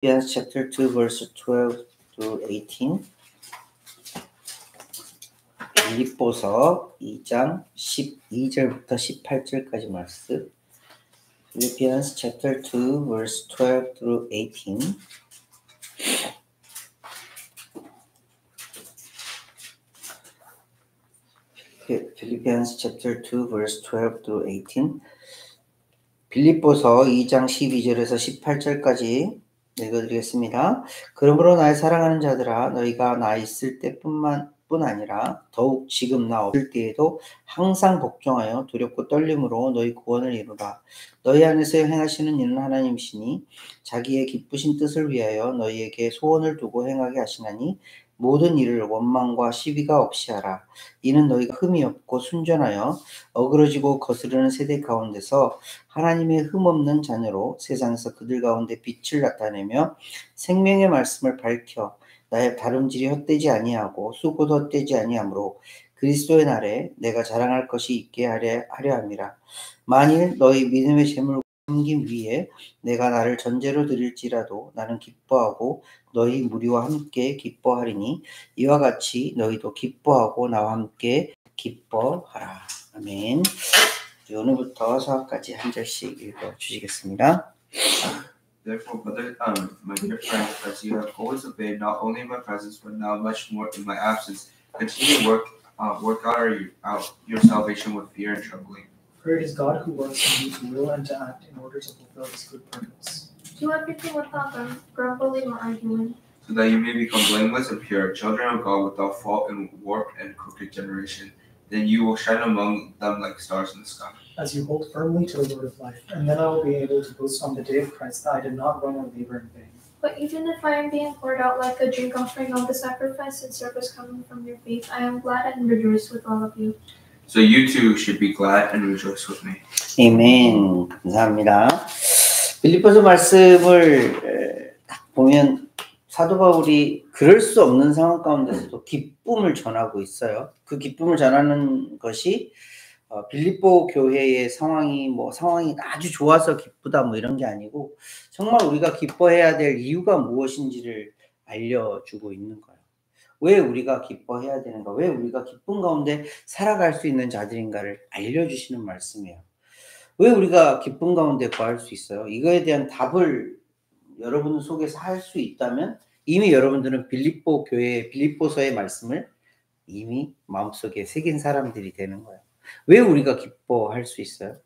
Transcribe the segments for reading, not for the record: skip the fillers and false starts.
Philippians chapter 2 verse 12 to 18. 빌립보서 2장 12절부터 18절까지 말씀. Philippians chapter 2 verse 12 through 18. Philippians chapter 2 verse 12 through 18. 빌립보서 2장 12절에서 18절까지 읽어드리겠습니다. 그러므로 나의 사랑하는 자들아, 너희가 나 있을 때뿐 아니라 더욱 지금 나 없을 때에도 항상 복종하여 두렵고 떨림으로 너희 구원을 이루라. 너희 안에서 행하시는 이는 하나님이시니 자기의 기쁘신 뜻을 위하여 너희에게 소원을 두고 행하게 하시나니 모든 일을 원망과 시비가 없이 하라. 이는 너희가 흠이 없고 순전하여 어그러지고 거스르는 세대 가운데서 하나님의 흠없는 자녀로 세상에서 그들 가운데 빛을 나타내며 생명의 말씀을 밝혀 나의 다름질이 헛되지 아니하고 수고도 헛되지 아니하므로 그리스도의 날에 내가 자랑할 것이 있게 하려 함이라. 만일 너희 믿음의 재물과 섬김 위에 내가 나를 전제로 드릴지라도 나는 기뻐하고 너희 무리와 함께 기뻐하리니 이와 같이 너희도 기뻐하고 나와 함께 기뻐하라. 아멘. 오늘부터 서까지 한 절씩 읽어주시겠습니다. Therefore, my dear friends, as you have always obeyed, not only in my presence, but now much more in my absence, continue to work out your salvation with fear and trembling. For it is God who works in you to will and to act in order to fulfill His good purpose. Do everything without grumbling or arguing, so that you may become blameless and pure, children of God without fault in warped and crooked generation. Then you will shine among them like stars in the sky. As you hold firmly to the word of life, and then I will be able to boast on the day of Christ that I did not run or labor in vain. But even if I am being poured out like a drink offering of the sacrifice and service coming from your faith, I am glad and rejoice with all of you. So you too should be glad and rejoice with me. 아멘. 감사합니다. 빌립보서 말씀을 딱 보면 사도 바울이 그럴 수 없는 상황 가운데서도 기쁨을 전하고 있어요. 그 기쁨을 전하는 것이 빌립보 교회의 상황이 아주 좋아서 기쁘다 이런 게 아니고 정말 우리가 기뻐해야 될 이유가 무엇인지를 알려주고 있는 거예요. 왜 우리가 기뻐해야 되는가? 왜 우리가 기쁨 가운데 살아갈 수 있는 자들인가를 알려주시는 말씀이에요. 왜 우리가 기쁨 가운데 거할 수 있어요? 이거에 대한 답을 여러분 속에서 할 수 있다면 이미 여러분들은 빌립보 교회의 빌립보서의 말씀을 이미 마음속에 새긴 사람들이 되는 거예요. 왜 우리가 기뻐할 수 있어요?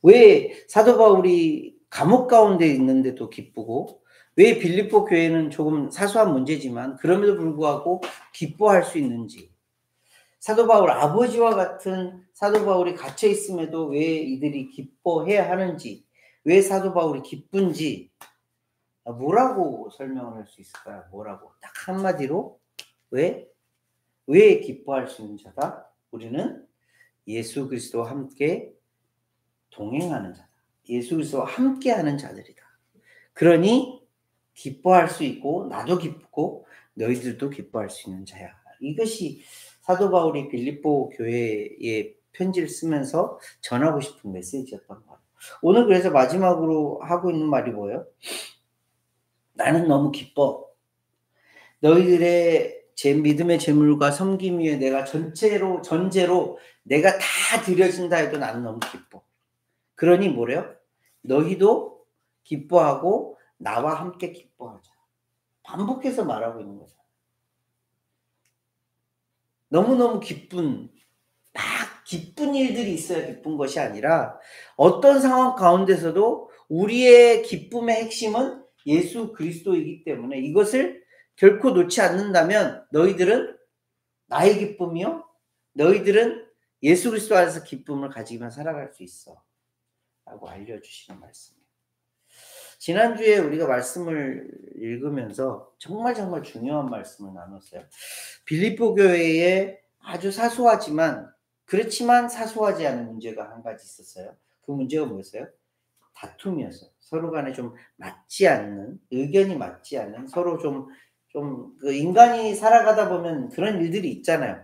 왜 사도 바울이 감옥 가운데 있는데도 기쁘고 왜 빌립보 교회는 조금 사소한 문제지만 그럼에도 불구하고 기뻐할 수 있는지, 사도 바울 아버지와 같은 사도 바울이 갇혀 있음에도 왜 이들이 기뻐해야 하는지, 왜 사도 바울이 기쁜지 뭐라고 설명을 할 수 있을까요? 뭐라고? 딱 한마디로 왜 기뻐할 수 있는 자다? 우리는 예수 그리스도와 함께 동행하는 자다. 예수 그리스도와 함께하는 자들이다. 그러니 기뻐할 수 있고 나도 기쁘고 너희들도 기뻐할 수 있는 자야. 이것이 사도 바울이 빌립보 교회에 편지를 쓰면서 전하고 싶은 메시지였던 거예요. 오늘 그래서 마지막으로 하고 있는 말이 뭐예요? 나는 너무 기뻐. 너희들의 제 믿음의 재물과 섬김 위에 내가 전제로 내가 다 드려진다 해도 나는 너무 기뻐. 그러니 뭐래요? 너희도 기뻐하고 나와 함께 기뻐하자. 반복해서 말하고 있는 거죠. 너무너무 기쁜 일들이 있어야 기쁜 것이 아니라 어떤 상황 가운데서도 우리의 기쁨의 핵심은 예수 그리스도이기 때문에 이것을 결코 놓지 않는다면 너희들은 나의 기쁨이요? 너희들은 예수 그리스도 안에서 기쁨을 가지기만 살아갈 수 있어. 라고 알려주시는 말씀이에요. 지난주에 우리가 말씀을 읽으면서 정말 중요한 말씀을 나눴어요. 빌립보 교회에 아주 그렇지만 사소하지 않은 문제가 한 가지 있었어요. 그 문제가 뭐였어요? 다툼이었어요. 서로 간에 좀 맞지 않는, 의견이 맞지 않는, 서로 그 인간이 살아가다 보면 그런 일들이 있잖아요.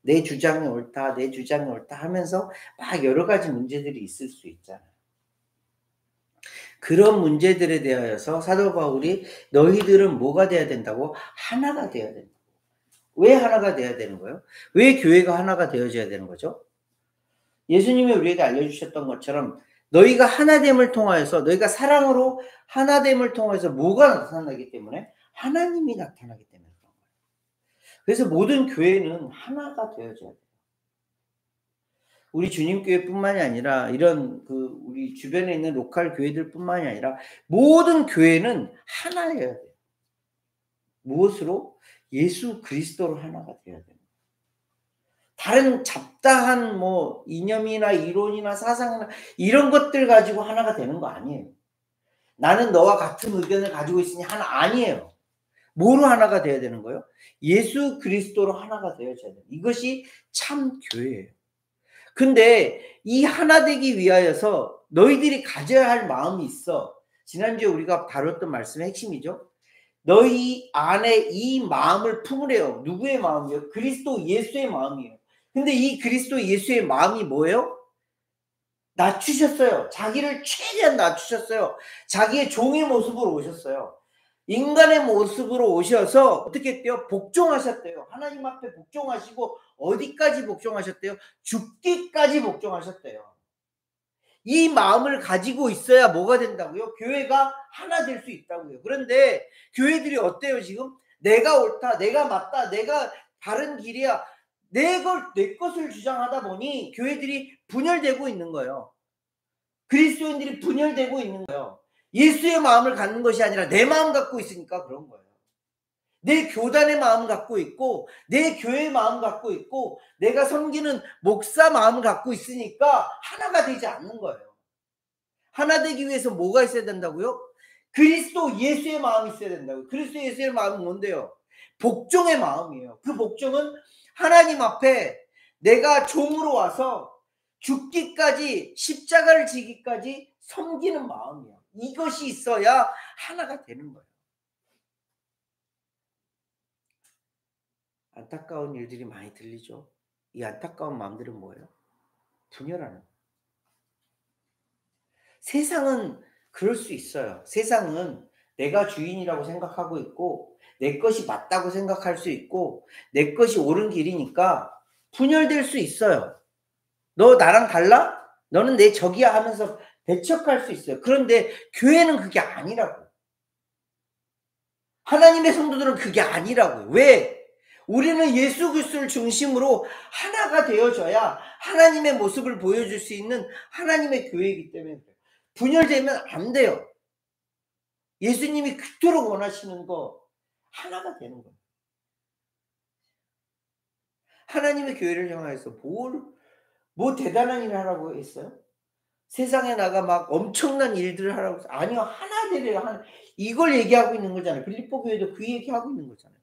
내 주장이 옳다 하면서 막 여러 가지 문제들이 있을 수 있잖아요. 그런 문제들에 대하여서 사도 바울이 너희들은 뭐가 돼야 된다고? 하나가 돼야 된다. 왜 하나가 돼야 되는 거예요? 왜 교회가 하나가 되어져야 되는 거죠? 예수님이 우리에게 알려주셨던 것처럼 너희가 하나됨을 통하여서 너희가 사랑으로 하나됨을 통해서 뭐가 나타나기 때문에 하나님이 나타나기 때문에 그런 거예요. 그래서 모든 교회는 하나가 되어져야 돼요. 우리 주님교회뿐만이 아니라 이런 우리 주변에 있는 로컬 교회들뿐만이 아니라 모든 교회는 하나여야 돼요. 무엇으로? 예수 그리스도로 하나가 되어야 돼요. 다른 잡다한 이념이나 이론이나 사상이나 이런 것들 가지고 하나가 되는 거 아니에요. 나는 너와 같은 의견을 가지고 있으니 하나 아니에요. 뭐로 하나가 돼야 되는 거예요? 예수 그리스도로 하나가 되어져야 돼요. 이것이 참 교회예요. 근데 이 하나 되기 위하여서 너희들이 가져야 할 마음이 있어. 지난주에 우리가 다뤘던 말씀의 핵심이죠. 너희 안에 이 마음을 품으래요. 누구의 마음이요? 그리스도 예수의 마음이에요. 근데 이 그리스도 예수의 마음이 뭐예요? 낮추셨어요. 자기를 최대한 낮추셨어요. 자기의 종의 모습으로 오셨어요. 인간의 모습으로 오셔서 어떻게 했대요? 복종하셨대요. 하나님 앞에 복종하시고 어디까지 복종하셨대요? 죽기까지 복종하셨대요. 이 마음을 가지고 있어야 뭐가 된다고요? 교회가 하나 될 수 있다고요. 그런데 교회들이 어때요 지금? 내가 옳다, 내가 맞다, 내가 바른 길이야. 내 것을 주장하다 보니 교회들이 분열되고 있는 거예요. 그리스도인들이 분열되고 있는 거예요. 예수의 마음을 갖는 것이 아니라 내 마음 갖고 있으니까 그런 거예요. 내 교단의 마음 갖고 있고 내 교회의 마음 갖고 있고 내가 섬기는 목사 마음을 갖고 있으니까 하나가 되지 않는 거예요. 하나 되기 위해서 뭐가 있어야 된다고요? 그리스도 예수의 마음이 있어야 된다고요. 그리스도 예수의 마음은 뭔데요? 복종의 마음이에요. 그 복종은 하나님 앞에 내가 종으로 와서 죽기까지 십자가를 지기까지 섬기는 마음이에요. 이것이 있어야 하나가 되는 거예요. 안타까운 일들이 많이 들리죠. 이 안타까운 마음들은 뭐예요? 분열하는 거예요. 세상은 그럴 수 있어요. 세상은 내가 주인이라고 생각하고 있고 내 것이 맞다고 생각할 수 있고 내 것이 옳은 길이니까 분열될 수 있어요. 너 나랑 달라? 너는 내 적이야 하면서 배척할 수 있어요. 그런데 교회는 그게 아니라고요. 하나님의 성도들은 그게 아니라고요. 왜? 우리는 예수 그리스도를 중심으로 하나가 되어져야 하나님의 모습을 보여줄 수 있는 하나님의 교회이기 때문에 그래요. 분열되면 안 돼요. 예수님이 그토록 원하시는 거 하나가 되는 거예요. 하나님의 교회를 향해서 뭐 대단한 일을 하라고 했어요? 세상에 나가 막 엄청난 일들을 하라고 했어요? 아니요. 하나 되래요. 이걸 얘기하고 있는 거잖아요. 빌립보 교회도 그 얘기하고 있는 거잖아요.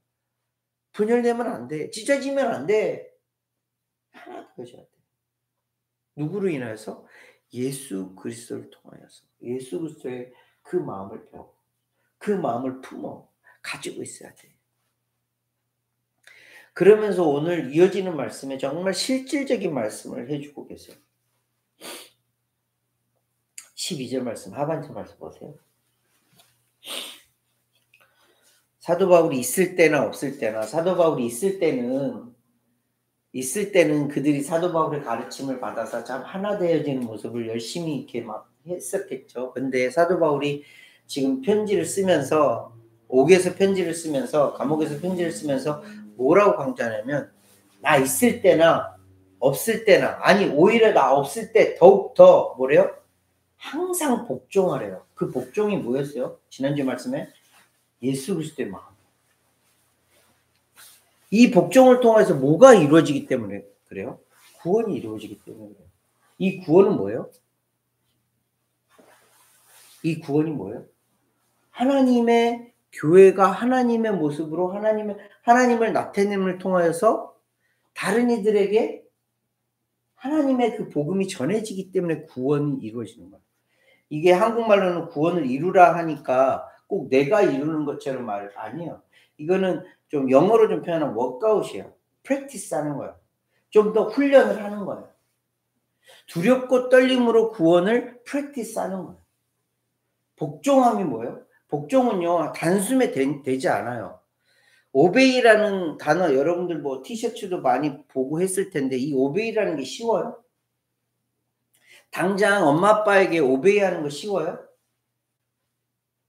분열되면 안 돼. 찢어지면 안 돼. 하나 되어져야 돼. 누구로 인하여서? 예수 그리스도를 통하여서. 예수 그리스도의 그 마음을 배워. 그 마음을 품어. 가지고 있어야 돼. 그러면서 오늘 이어지는 말씀에 정말 실질적인 말씀을 해주고 계세요. 12절 말씀, 하반절 말씀 보세요. 사도 바울이 있을 때나 없을 때나, 사도 바울이 있을 때는 그들이 사도 바울의 가르침을 받아서 참 하나 되어지는 모습을 열심히 이렇게 막 했었겠죠. 근데 사도 바울이 지금 편지를 쓰면서, 옥에서 편지를 쓰면서, 감옥에서 편지를 쓰면서 뭐라고 강조하냐면, 나 있을 때나 없을 때나, 아니 오히려 나 없을 때 더욱더 뭐래요? 항상 복종하래요. 그 복종이 뭐였어요? 지난주 말씀에 예수 그리스도의 마음. 이 복종을 통해서 뭐가 이루어지기 때문에 그래요? 구원이 이루어지기 때문에 그래요. 이 구원은 뭐예요? 이 구원이 뭐예요? 하나님의 교회가 하나님의 모습으로 하나님을 나타냄을 통하여서 다른 이들에게 하나님의 그 복음이 전해지기 때문에 구원이 이루어지는 거예요. 이게 한국말로는 구원을 이루라 하니까 꼭 내가 이루는 것처럼 말 아니에요. 이거는 좀 영어로 좀 표현하면 워크아웃이에요. 프랙티스 하는 거예요. 좀 더 훈련을 하는 거예요. 두렵고 떨림으로 구원을 프랙티스 하는 거예요. 복종함이 뭐예요? 복종은요, 단숨에 되지 않아요. 오베이라는 단어 여러분들 뭐 티셔츠도 많이 보고 했을 텐데 이 오베이라는 게 쉬워요? 당장 엄마 아빠에게 오베이하는 거 쉬워요?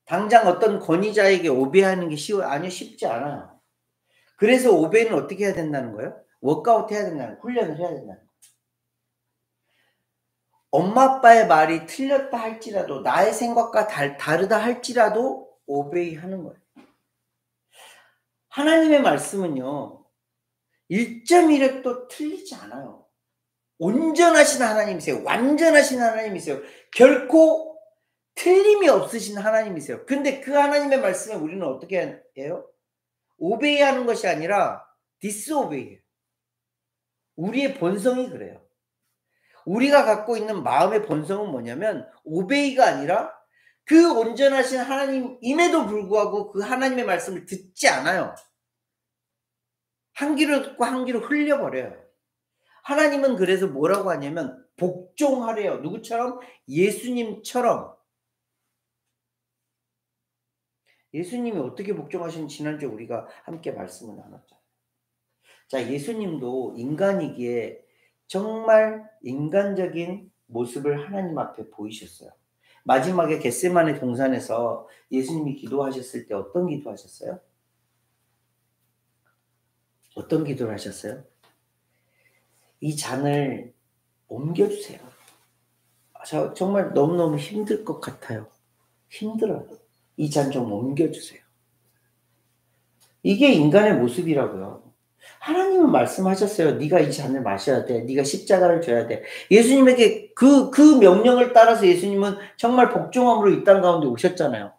당장 어떤 권위자에게 오베이하는 게 쉬워요? 아니요, 쉽지 않아요. 그래서 오베이는 어떻게 해야 된다는 거예요? 워크아웃 해야 된다는 거예요. 훈련을 해야 된다는 거예요. 엄마 아빠의 말이 틀렸다 할지라도 나의 생각과 다르다 할지라도 오베이 하는 거예요. 하나님의 말씀은요 1.1획도 틀리지 않아요. 온전하신 하나님이세요. 완전하신 하나님이세요. 결코 틀림이 없으신 하나님이세요. 근데 그 하나님의 말씀에 우리는 어떻게 해요? 오베이 하는 것이 아니라 디스오베이예요. 우리의 본성이 그래요. 우리가 갖고 있는 마음의 본성은 뭐냐면 오베이가 아니라 그 온전하신 하나님임에도 불구하고 그 하나님의 말씀을 듣지 않아요. 한 귀로 듣고 한 귀로 흘려버려요. 하나님은 그래서 뭐라고 하냐면 복종하래요. 누구처럼? 예수님처럼. 예수님이 어떻게 복종하시는지 지난주에 우리가 함께 말씀을 나눴잖아요. 자, 예수님도 인간이기에 정말 인간적인 모습을 하나님 앞에 보이셨어요. 마지막에 겟세마네 동산에서 예수님이 기도하셨을 때 어떤 기도하셨어요? 어떤 기도를 하셨어요? 이 잔을 옮겨주세요. 저 정말 너무너무 힘들 것 같아요. 힘들어요. 이 잔 좀 옮겨주세요. 이게 인간의 모습이라고요. 하나님은 말씀하셨어요. 네가 이 잔을 마셔야 돼. 네가 십자가를 져야 돼. 예수님에게 그 명령을 따라서 예수님은 정말 복종함으로 이 땅 가운데 오셨잖아요.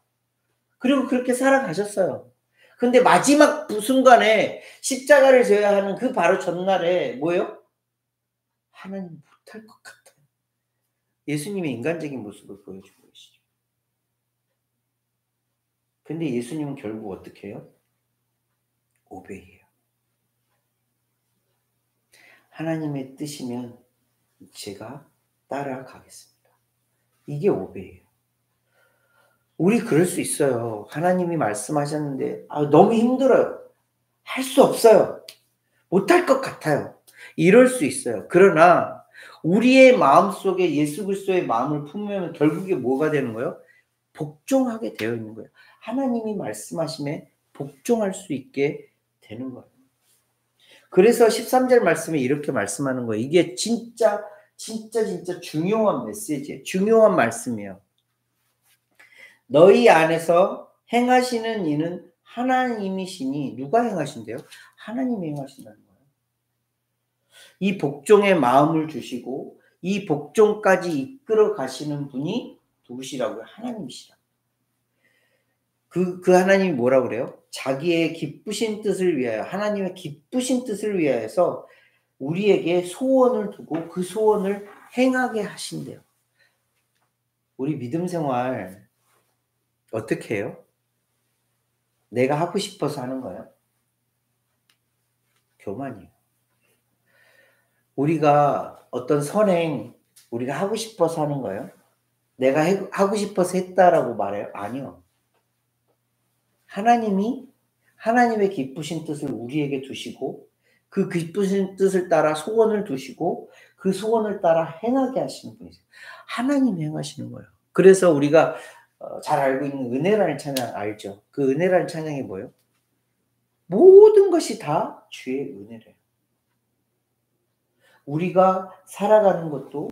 그리고 그렇게 살아가셨어요. 근데 마지막 순간에 십자가를 져야 하는 그 바로 전날에 뭐예요? 하나님 못할 것 같아요. 예수님의 인간적인 모습을 보여주고 계시죠. 근데 예수님은 결국 어떻게 해요? 오베이해요. 하나님의 뜻이면 제가 따라가겠습니다. 이게 오베이예요. 우리 그럴 수 있어요. 하나님이 말씀하셨는데 너무 힘들어요. 할 수 없어요. 못할 것 같아요. 이럴 수 있어요. 그러나 우리의 마음속에 예수 그리스도의 마음을 품으면 결국에 뭐가 되는 거예요? 복종하게 되어 있는 거예요. 하나님이 말씀하심에 복종할 수 있게 되는 거예요. 그래서 13절 말씀에 이렇게 말씀하는 거예요. 이게 진짜 중요한 메시지예요. 중요한 말씀이에요. 너희 안에서 행하시는 이는 하나님이시니 누가 행하신대요? 하나님이 행하신다는 거예요. 이 복종의 마음을 주시고 이 복종까지 이끌어 가시는 분이 누구시라고요? 하나님이시라. 그 하나님이 뭐라고 그래요? 자기의 기쁘신 뜻을 위하여, 하나님의 기쁘신 뜻을 위하여서 우리에게 소원을 두고 그 소원을 행하게 하신대요. 우리 믿음 생활 어떻게 해요? 내가 하고 싶어서 하는 거예요? 교만이에요. 우리가 어떤 선행 우리가 하고 싶어서 하는 거예요? 내가 하고 싶어서 했다라고 말해요? 아니요. 하나님이 하나님의 기쁘신 뜻을 우리에게 두시고 그 기쁘신 뜻을 따라 소원을 두시고 그 소원을 따라 행하게 하시는 분이세요. 하나님이 행하시는 거예요. 그래서 우리가 잘 알고 있는 은혜라는 찬양 알죠? 그 은혜라는 찬양이 뭐예요? 모든 것이 다 주의 은혜래요. 우리가 살아가는 것도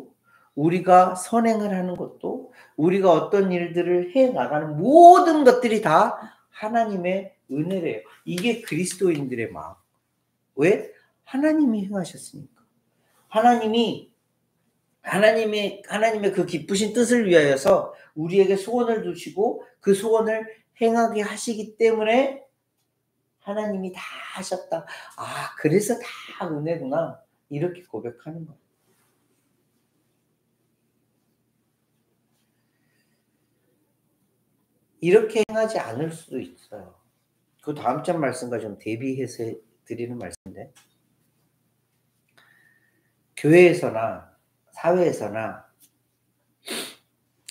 우리가 선행을 하는 것도 우리가 어떤 일들을 해 나가는 모든 것들이 다 하나님의 은혜래요. 이게 그리스도인들의 마음. 왜? 하나님이 행하셨으니까. 하나님의 그 기쁘신 뜻을 위하여서 우리에게 소원을 두시고 그 소원을 행하게 하시기 때문에 하나님이 다 하셨다. 그래서 다 은혜구나. 이렇게 고백하는 거예요. 이렇게 행하지 않을 수도 있어요. 그 다음 장 말씀과 좀 대비해서 드리는 말씀인데 교회에서나 사회에서나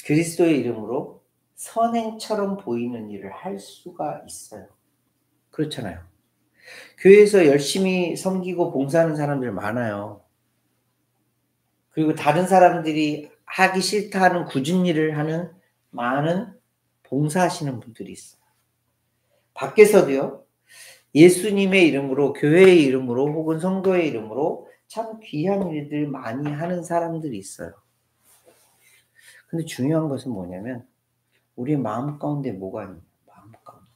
그리스도의 이름으로 선행처럼 보이는 일을 할 수가 있어요. 그렇잖아요. 교회에서 열심히 섬기고 봉사하는 사람들 많아요. 그리고 다른 사람들이 하기 싫다 하는 굳은 일을 하는 많은 봉사하시는 분들이 있어요. 밖에서도요. 예수님의 이름으로, 교회의 이름으로 혹은 성도의 이름으로 참 귀한 일들 많이 하는 사람들이 있어요. 근데 중요한 것은 뭐냐면 우리의 마음 가운데 뭐가 있냐. 마음 가운데.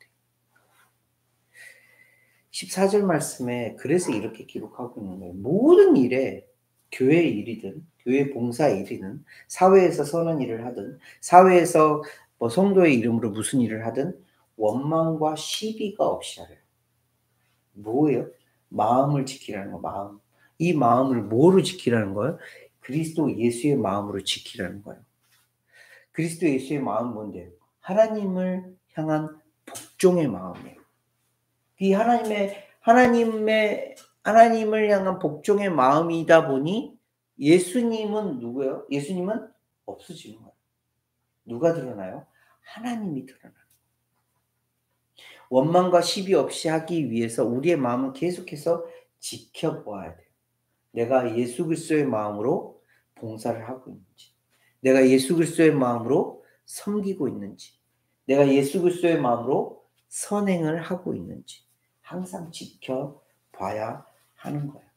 14절 말씀에 그래서 이렇게 기록하고 있는 거예요. 모든 일에 교회 일이든 교회 봉사 일이든 사회에서 선한 일을 하든 사회에서 뭐 성도의 이름으로 무슨 일을 하든 원망과 시비가 없이 하래요. 뭐예요? 마음을 지키라는 거. 마음. 이 마음을 뭐로 지키라는 거예요? 그리스도 예수의 마음으로 지키라는 거예요. 그리스도 예수의 마음은 뭔데요? 하나님을 향한 복종의 마음이에요. 이 하나님을 향한 복종의 마음이다 보니 예수님은 누구예요? 예수님은 없어지는 거예요. 누가 드러나요? 하나님이 드러나요. 원망과 시비 없이 하기 위해서 우리의 마음은 계속해서 지켜보아야 돼요. 내가 예수 그리스도의 마음으로 봉사를 하고 있는지, 내가 예수 그리스도의 마음으로 섬기고 있는지, 내가 예수 그리스도의 마음으로 선행을 하고 있는지 항상 지켜봐야 하는 거예요.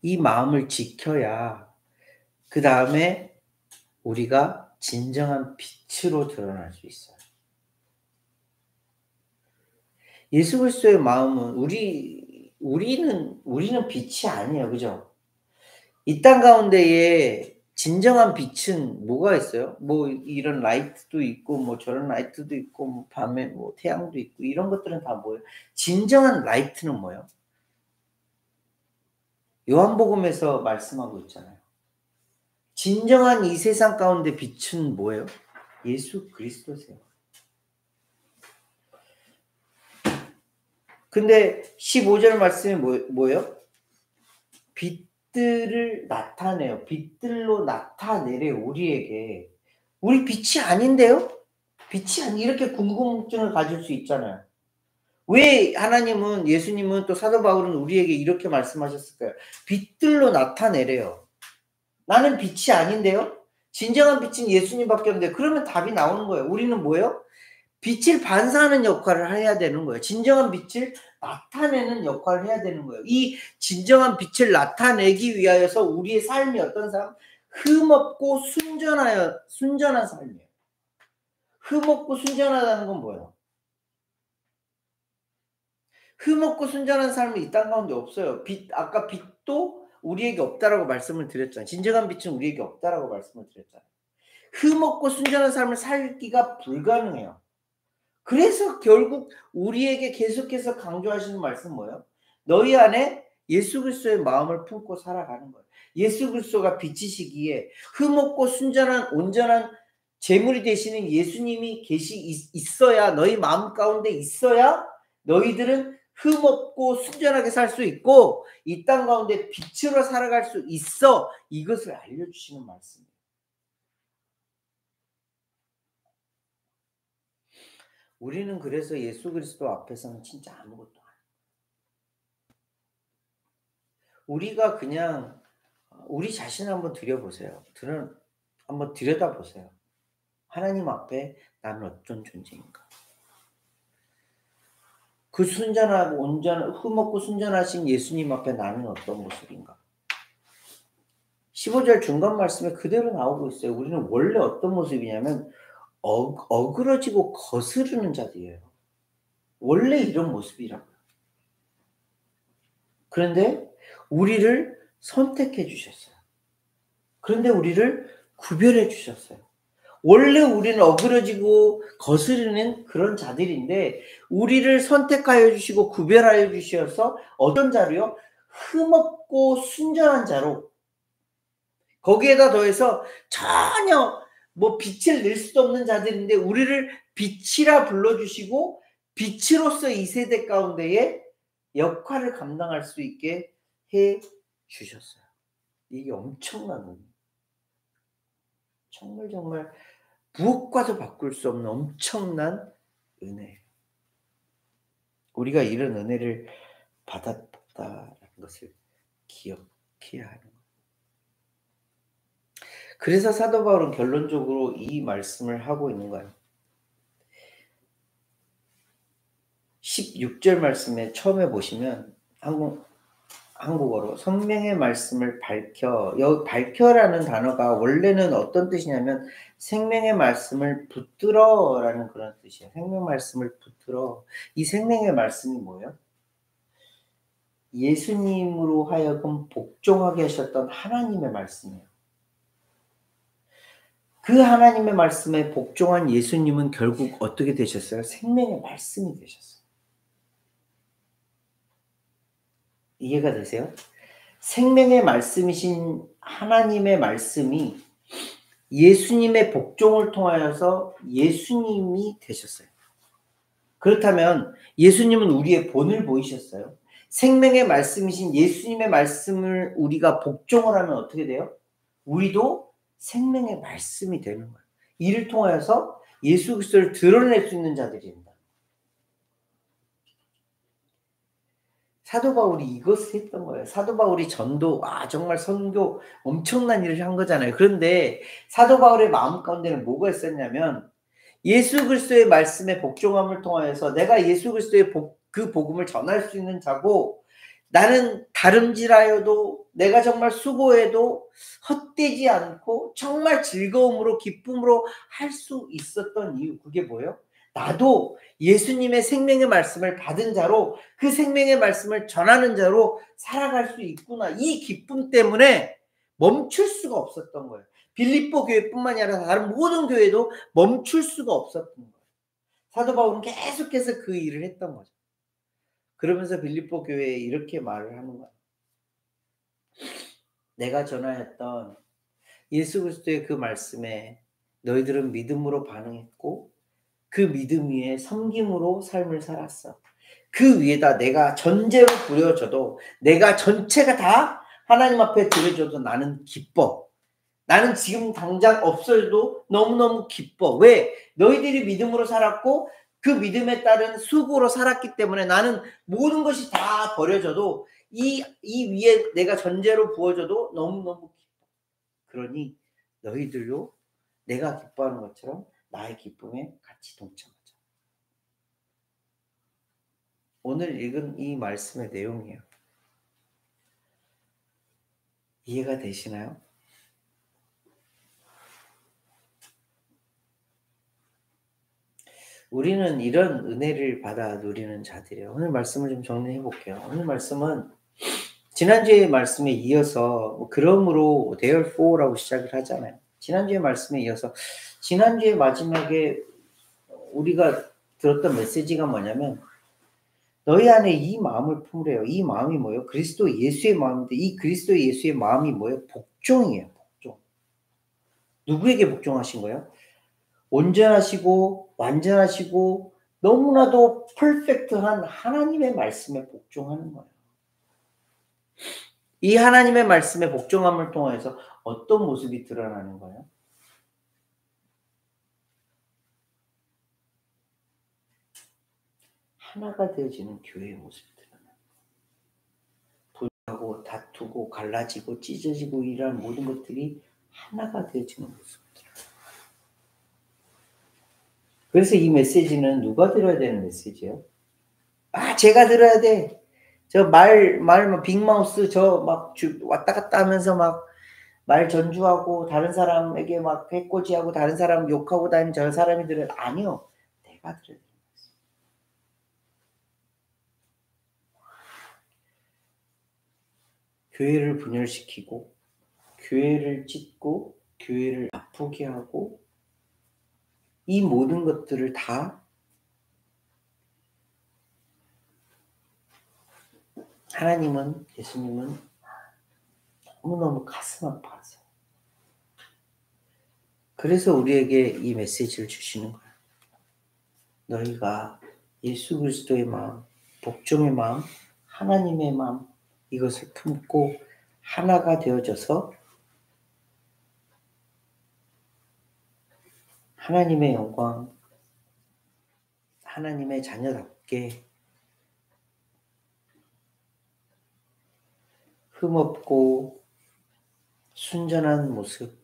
이 마음을 지켜야 그 다음에 우리가 진정한 빛으로 드러날 수 있어요. 예수 그리스도의 마음은 우리는 빛이 아니에요. 그죠? 이 땅 가운데에 진정한 빛은 뭐가 있어요? 뭐 이런 라이트도 있고 뭐 저런 라이트도 있고 뭐 밤에 뭐 태양도 있고 이런 것들은 다 뭐예요? 진정한 라이트는 뭐예요? 요한복음에서 말씀하고 있잖아요. 진정한 이 세상 가운데 빛은 뭐예요? 예수 그리스도세요. 근데 15절 말씀이 뭐예요? 빛들을 나타내요. 빛들로 나타내래요. 우리에게. 우리 빛이 아닌데요? 빛이 아니 이렇게 궁금증을 가질 수 있잖아요. 왜 하나님은 예수님은 또 사도 바울은 우리에게 이렇게 말씀하셨을까요? 빛들로 나타내래요. 나는 빛이 아닌데요? 진정한 빛은 예수님밖에 없는데 그러면 답이 나오는 거예요. 우리는 뭐예요? 빛을 반사하는 역할을 해야 되는 거예요. 진정한 빛을 나타내는 역할을 해야 되는 거예요. 이 진정한 빛을 나타내기 위하여서 우리의 삶이 어떤 삶? 흠없고 순전한 삶이에요. 흠없고 순전하다는 건 뭐예요? 흠없고 순전한 삶이 이 땅 가운데 없어요. 아까 빛도 우리에게 없다라고 말씀을 드렸잖아요. 진정한 빛은 우리에게 없다라고 말씀을 드렸잖아요. 흠없고 순전한 삶을 살기가 불가능해요. 그래서 결국 우리에게 계속해서 강조하시는 말씀은 뭐예요? 너희 안에 예수 그리스도의 마음을 품고 살아가는 거예요. 예수 그리스도가 빛이시기에 흠없고 순전한 온전한 제물이 되시는 예수님이 있어야 너희 마음 가운데 있어야 너희들은 흠없고 순전하게 살 수 있고 이 땅 가운데 빛으로 살아갈 수 있어. 이것을 알려주시는 말씀이에요. 우리는 그래서 예수 그리스도 앞에서는 진짜 아무것도 아니에요. 우리가 그냥 우리 자신을 한번 들여보세요. 한번 들여다보세요. 하나님 앞에 나는 어떤 존재인가? 그 순전하고 흠없고 순전하신 예수님 앞에 나는 어떤 모습인가? 15절 중간 말씀에 그대로 나오고 있어요. 우리는 원래 어떤 모습이냐면 어그러지고 거스르는 자들이에요. 원래 이런 모습이라고요. 그런데 우리를 선택해 주셨어요. 그런데 우리를 구별해 주셨어요. 원래 우리는 어그러지고 거스르는 그런 자들인데 우리를 선택하여 주시고 구별하여 주셔서 어떤 자로요? 흠없고 순전한 자로 거기에다 더해서 전혀 뭐 빛을 낼 수도 없는 자들인데 우리를 빛이라 불러주시고 빛으로서 이 세대 가운데에 역할을 감당할 수 있게 해 주셨어요. 이게 엄청난 거예요. 정말 무엇과도 바꿀 수 없는 엄청난 은혜예요. 우리가 이런 은혜를 받았다라는 것을 기억해야 하는 거예요. 그래서 사도 바울은 결론적으로 이 말씀을 하고 있는 거예요. 16절 말씀에 처음에 보시면 한국어로 성령의 말씀을 여기 밝혀라는 단어가 원래는 어떤 뜻이냐면 생명의 말씀을 붙들어라는 그런 뜻이에요. 생명 말씀을 붙들어. 이 생명의 말씀이 뭐예요? 예수님으로 하여금 복종하게 하셨던 하나님의 말씀이에요. 그 하나님의 말씀에 복종한 예수님은 결국 어떻게 되셨어요? 생명의 말씀이 되셨어요. 이해가 되세요? 생명의 말씀이신 하나님의 말씀이 예수님의 복종을 통하여서 예수님이 되셨어요. 그렇다면 예수님은 우리의 본을 보이셨어요. 생명의 말씀이신 예수님의 말씀을 우리가 복종을 하면 어떻게 돼요? 우리도 생명의 말씀이 되는 거예요. 이를 통하여서 예수 그리스도를 드러낼 수 있는 자들이 된다. 사도 바울이 이것을 했던 거예요. 사도 바울이 전도, 정말 선교 엄청난 일을 한 거잖아요. 그런데 사도 바울의 마음 가운데는 뭐가 있었냐면 예수 그리스도의 말씀에 복종함을 통하여서 내가 예수 그리스도의 그 복음을 전할 수 있는 자고 나는 다름질하여도 내가 정말 수고해도 헛되지 않고 정말 즐거움으로 기쁨으로 할 수 있었던 이유 그게 뭐예요? 나도 예수님의 생명의 말씀을 받은 자로 그 생명의 말씀을 전하는 자로 살아갈 수 있구나. 이 기쁨 때문에 멈출 수가 없었던 거예요. 빌립보 교회뿐만이 아니라 다른 모든 교회도 멈출 수가 없었던 거예요. 사도 바울은 계속해서 그 일을 했던 거죠. 그러면서 빌립보 교회에 이렇게 말을 하는 거예요. 내가 전하였던 예수 그리스도의 그 말씀에 너희들은 믿음으로 반응했고 그 믿음 위에 섬김으로 삶을 살았어. 그 위에다 내가 전제로 부려져도 내가 전체가 다 하나님 앞에 드려져도 나는 기뻐. 나는 지금 당장 없어도 너무너무 기뻐. 왜? 너희들이 믿음으로 살았고 그 믿음에 따른 수고로 살았기 때문에 나는 모든 것이 다 버려져도 이 위에 내가 전제로 부어져도 너무너무 기뻐. 그러니 너희들도 내가 기뻐하는 것처럼 나의 기쁨에 같이 동참하자. 오늘 읽은 이 말씀의 내용이에요. 이해가 되시나요? 우리는 이런 은혜를 받아 누리는 자들이에요. 오늘 말씀을 좀 정리해 볼게요. 오늘 말씀은 지난주의 말씀에 이어서 그러므로 therefore 라고 시작을 하잖아요. 지난주의 말씀에 이어서 지난주의 마지막에 우리가 들었던 메시지가 뭐냐면 너희 안에 이 마음을 품으래요. 이 마음이 뭐예요? 그리스도 예수의 마음인데 이 그리스도 예수의 마음이 뭐예요? 복종이에요. 복종. 누구에게 복종하신 거예요? 온전하시고 완전하시고 너무나도 퍼펙트한 하나님의 말씀에 복종하는 거예요. 이 하나님의 말씀에 복종함을 통해서 어떤 모습이 드러나는 거예요? 하나가 되어지는 교회의 모습이 드러나요. 불하고 다투고 갈라지고 찢어지고 이러한 모든 것들이 하나가 되어지는 모습이더라고요. 그래서 이 메시지는 누가 들어야 되는 메시지예요? 제가 들어야 돼. 저 말 빅마우스 저 막 왔다 갔다 하면서 막 말 전주하고 다른 사람에게 막 해코지하고 다른 사람 욕하고 다니는 저 사람이 들어야 돼. 아니요. 내가 들어야 돼. 교회를 분열시키고 교회를 찢고 교회를 아프게 하고 이 모든 것들을 다 하나님은 예수님은 너무너무 가슴 아파하세요. 그래서 우리에게 이 메시지를 주시는 거예요. 너희가 예수 그리스도의 마음, 복종의 마음, 하나님의 마음 이것을 품고 하나가 되어져서 하나님의 영광, 하나님의 자녀답게 흠없고 순전한 모습,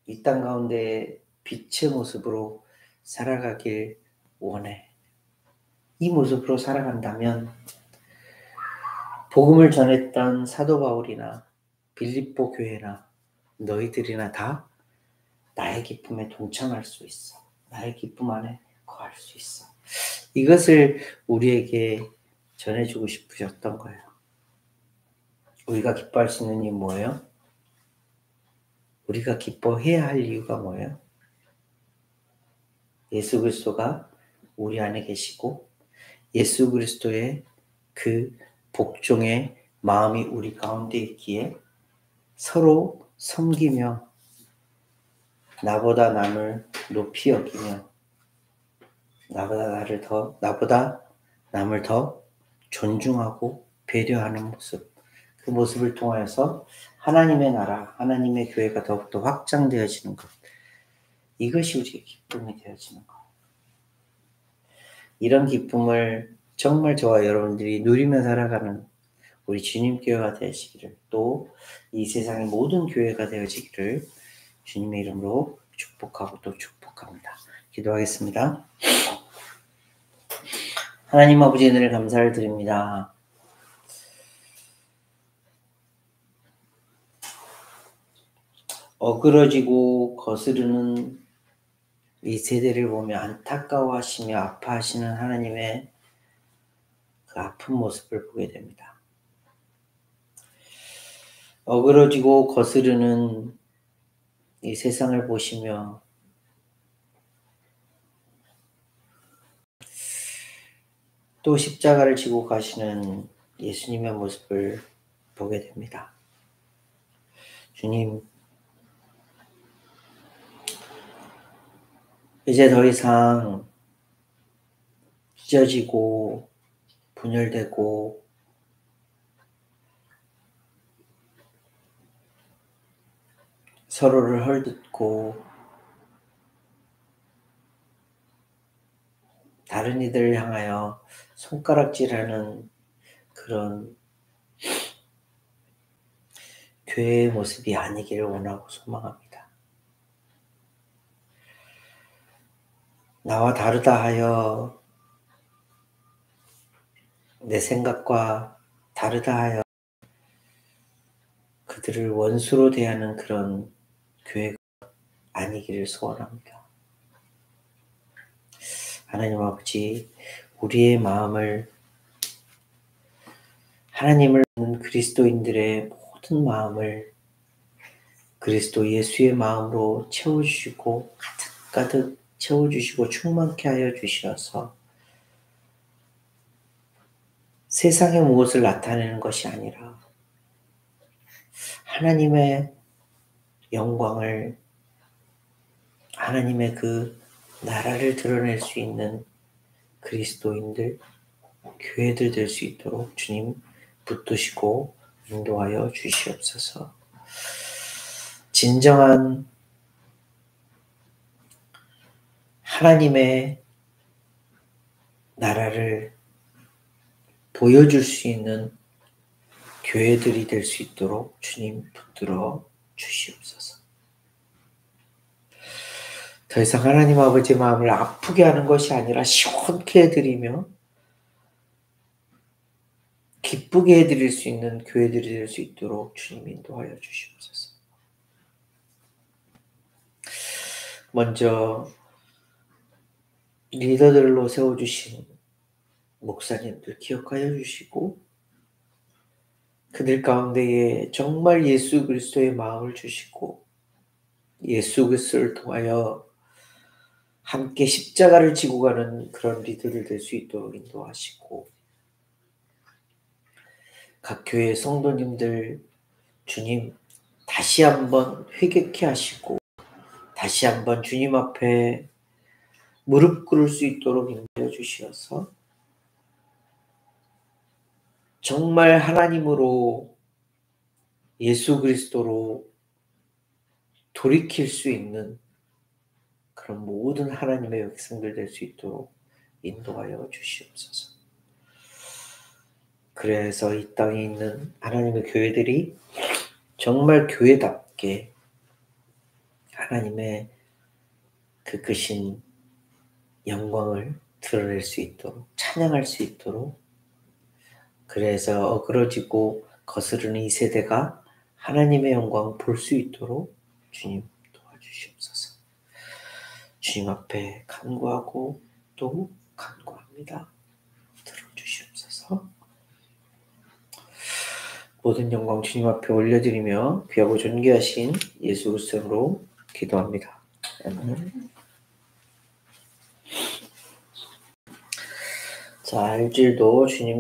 이 땅 가운데 빛의 모습으로 살아가길 원해. 이 모습으로 살아간다면 복음을 전했던 사도 바울이나 빌립보 교회나 너희들이나 다 나의 기쁨에 동참할 수 있어. 나의 기쁨 안에 거할 수 있어. 이것을 우리에게 전해주고 싶으셨던 거예요. 우리가 기뻐할 수 있는 이유 뭐예요? 우리가 기뻐해야 할 이유가 뭐예요? 예수 그리스도가 우리 안에 계시고 예수 그리스도의 그 복종의 마음이 우리 가운데 있기에 서로 섬기며 나보다 남을 높이 여기며 나보다 남을 더 존중하고 배려하는 모습, 그 모습을 통하여서 하나님의 나라, 하나님의 교회가 더욱더 확장되어지는 것, 이것이 우리의 기쁨이 되어지는 것. 이런 기쁨을 정말 저와 여러분들이 누리며 살아가는 우리 주님 교회가 되시기를, 또 이 세상의 모든 교회가 되어지기를 주님의 이름으로 축복하고 또 축복합니다. 기도하겠습니다. 하나님 아버지, 은혜를 감사를 드립니다. 어그러지고 거스르는 이 세대를 보며 안타까워하시며 아파하시는 하나님의 그 아픈 모습을 보게 됩니다. 어그러지고 거스르는 이 세상을 보시며 또 십자가를 지고 가시는 예수님의 모습을 보게 됩니다. 주님, 이제 더 이상 찢어지고 분열되고 서로를 헐뜯고 다른 이들을 향하여 손가락질하는 그런 교회의 모습이 아니기를 원하고 소망합니다. 나와 다르다 하여, 내 생각과 다르다 하여 그들을 원수로 대하는 그런 교회가 아니기를 소원합니다. 하나님 아버지, 우리의 마음을, 하나님을 믿는 그리스도인들의 모든 마음을 그리스도 예수의 마음으로 채워주시고 가득가득 채워주시고 충만케 하여 주셔서 세상의 무엇을 나타내는 것이 아니라 하나님의 영광을, 하나님의 그 나라를 드러낼 수 있는 그리스도인들, 교회들 될 수 있도록 주님 붙드시고 인도하여 주시옵소서. 진정한 하나님의 나라를 보여줄 수 있는 교회들이 될 수 있도록 주님 붙들어 주시옵소서. 더 이상 하나님 아버지의 마음을 아프게 하는 것이 아니라 시원케 해드리며 기쁘게 해드릴 수 있는 교회들이 될 수 있도록 주님 인도하여 주시옵소서. 먼저 리더들로 세워주신 목사님들 기억하여 주시고 그들 가운데에 정말 예수 그리스도의 마음을 주시고 예수 그리스도를 통하여 함께 십자가를 지고 가는 그런 리더들 될 수 있도록 인도하시고, 각 교회 성도님들 주님 다시 한번 회개케 하시고 다시 한번 주님 앞에 무릎 꿇을 수 있도록 인도해 주시어서 정말 하나님으로 예수 그리스도로 돌이킬 수 있는 그런 모든 하나님의 백성들 될 수 있도록 인도하여 주시옵소서. 그래서 이 땅에 있는 하나님의 교회들이 정말 교회답게 하나님의 그 크신 영광을 드러낼 수 있도록, 찬양할 수 있도록, 그래서 어그러지고 거스르는 이 세대가 하나님의 영광을 볼 수 있도록 주님 도와주시옵소서. 주님 앞에 간구하고 또 간구합니다. 들어주시옵소서. 모든 영광 주님 앞에 올려드리며 귀하고 존귀하신 예수 그리스도로 기도합니다. 아멘. 자, 일주일도 주님